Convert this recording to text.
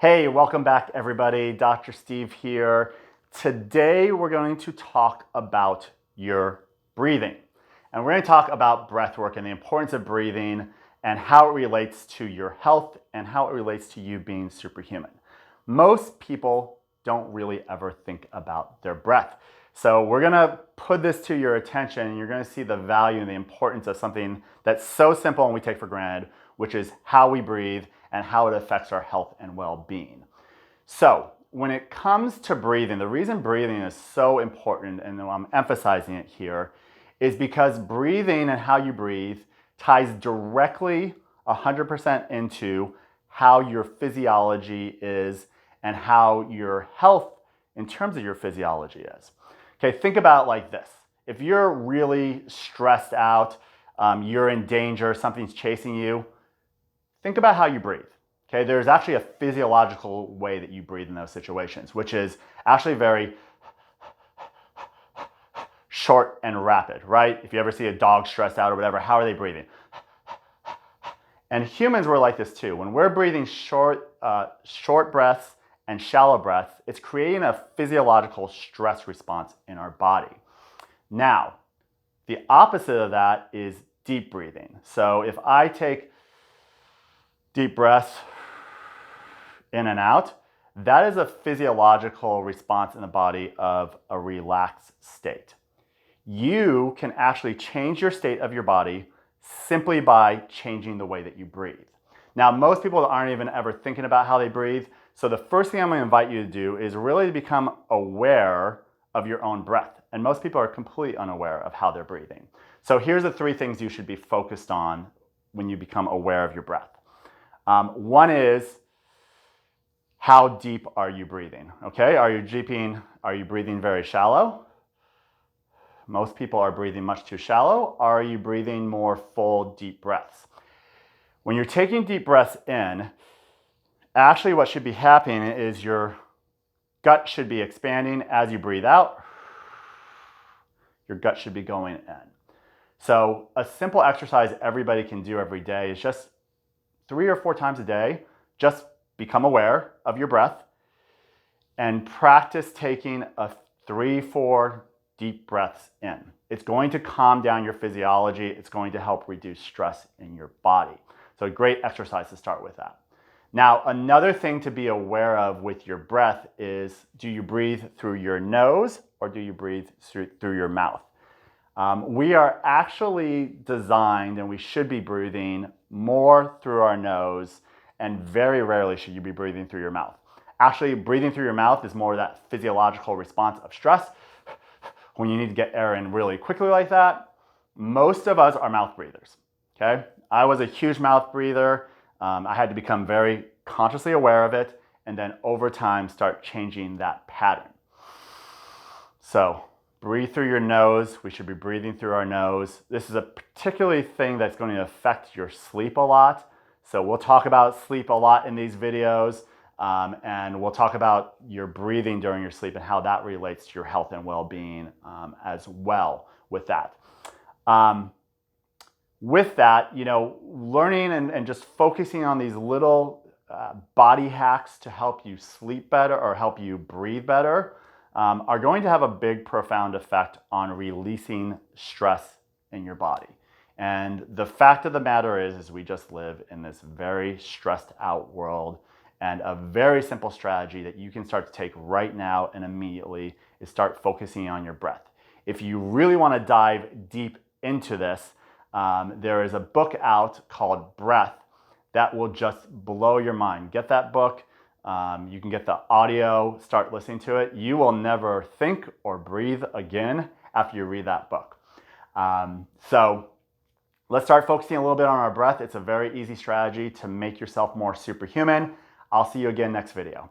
Hey, welcome back everybody. Dr. Steve here. Today we're going to talk about your breathing. And we're going to talk about breath work and the importance of breathing and how it relates to your health and how it relates to you being superhuman. Most people don't really ever think about their breath. So we're going to put this to your attention and you're going to see the value and the importance of something that's so simple and we take for granted, which is how we breathe and how it affects our health and well-being. So when it comes to breathing, the reason breathing is so important, and I'm emphasizing it here, is because breathing and how you breathe ties directly 100% into how your physiology is and how your health in terms of your physiology is. Okay, think about it like this. If you're really stressed out, you're in danger, something's chasing you, think about how you breathe. Okay, there's actually a physiological way that you breathe in those situations, which is actually very short and rapid, right? If you ever see a dog stressed out or whatever, how are they breathing? And humans were like this too. When we're breathing short breaths and shallow breaths, it's creating a physiological stress response in our body. Now, the opposite of that is deep breathing. So if I take deep breaths in and out, that is a physiological response in the body of a relaxed state. You can actually change your state of your body simply by changing the way that you breathe. Now, most people aren't even ever thinking about how they breathe. So the first thing I'm going to invite you to do is really to become aware of your own breath. And most people are completely unaware of how they're breathing. So here's the 3 things you should be focused on when you become aware of your breath. One is, how deep are you breathing? Okay, are you breathing very shallow? Most people are breathing much too shallow. Are you breathing more full, deep breaths? When you're taking deep breaths in, actually what should be happening is your gut should be expanding as you breathe out. Your gut should be going in. So a simple exercise everybody can do every day is just 3 or 4 times a day, just become aware of your breath and practice taking a 3-4 deep breaths in. It's going to calm down your physiology. It's going to help reduce stress in your body. So a great exercise to start with that. Now, another thing to be aware of with your breath is, do you breathe through your nose or do you breathe through your mouth? We are actually designed, and we should be breathing more through our nose, and very rarely should you be breathing through your mouth. Actually, breathing through your mouth is more of that physiological response of stress. When you need to get air in really quickly like that, most of us are mouth breathers, okay? I was a huge mouth breather. I had to become very consciously aware of it, and then over time start changing that pattern. So, breathe through your nose. We should be breathing through our nose. This is a particularly thing that's going to affect your sleep a lot. So we'll talk about sleep a lot in these videos, and we'll talk about your breathing during your sleep and how that relates to your health and well-being as well with that. With that, learning and just focusing on these little body hacks to help you sleep better or help you breathe better are going to have a big, profound effect on releasing stress in your body. And the fact of the matter is we just live in this very stressed out world, and a very simple strategy that you can start to take right now and immediately is start focusing on your breath. If you really want to dive deep into this, there is a book out called Breath that will just blow your mind. Get that book. You can get the audio, start listening to it. You will never think or breathe again after you read that book. So let's start focusing a little bit on our breath. It's a very easy strategy to make yourself more superhuman. I'll see you again next video.